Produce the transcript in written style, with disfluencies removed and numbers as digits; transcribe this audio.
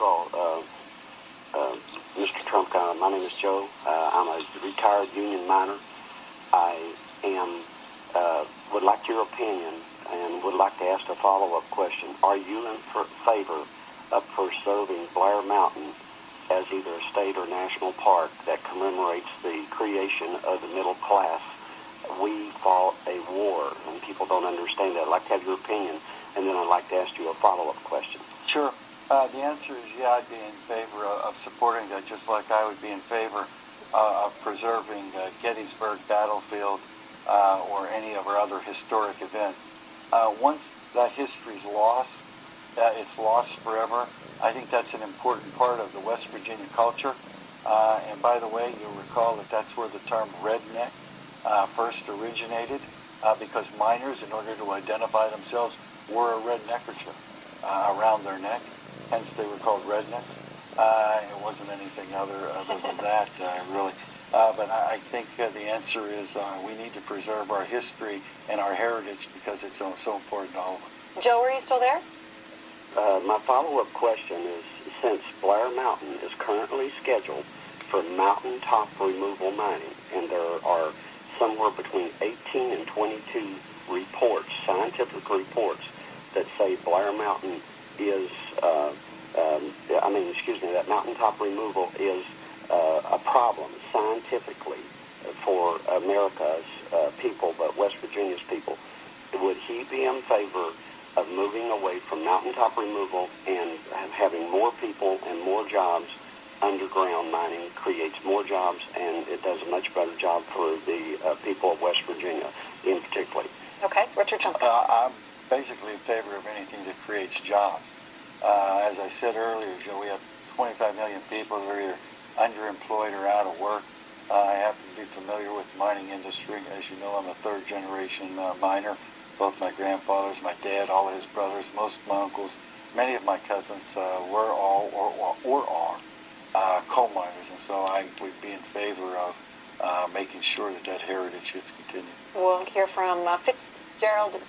of all, Mr. Trumka, my name is Joe. I'm a retired union miner. I would like your opinion and would like to ask a follow-up question. Are you in favor of preserving Blair Mountain as either a state or national park that commemorates the creation of the middle class? We fought a war, and people don't understand that. I'd like to have your opinion, and then I'd like to ask you a follow-up question. Sure. The answer is yeah, I'd be in favor of supporting that, just like I would be in favor of preserving Gettysburg Battlefield or any of our other historic events. Once that history's lost, it's lost forever. I think that's an important part of the West Virginia culture. And by the way, you'll recall that that's where the term redneck first originated, because miners, in order to identify themselves, wore a red neckerchief around their neck. Hence, they were called redneck. It wasn't anything other than that, really. But I think the answer is we need to preserve our history and our heritage because it's so important to all of us. Joe, are you still there? My follow-up question is, since Blair Mountain is currently scheduled for mountaintop removal mining, and there are somewhere between 18 and 22 reports, scientific reports, that say Blair Mountain is, that mountaintop removal is a problem scientifically for America's people, but West Virginia's people. Would he be in favor of moving away from mountaintop removal and having more people and more jobs? Underground mining creates more jobs, and it does a much better job for the people of West Virginia in particular. Okay, Richard Trumka. I'm basically in favor of anything that creates jobs. As I said earlier, Joe, we have 25 million people who are either underemployed or out of work. I happen to be familiar with the mining industry. As you know, I'm a third-generation miner. Both my grandfathers, my dad, all of his brothers, most of my uncles, many of my cousins were all or are coal miners, and so I would be in favor of making sure that heritage gets continued. We'll hear from Fitzgerald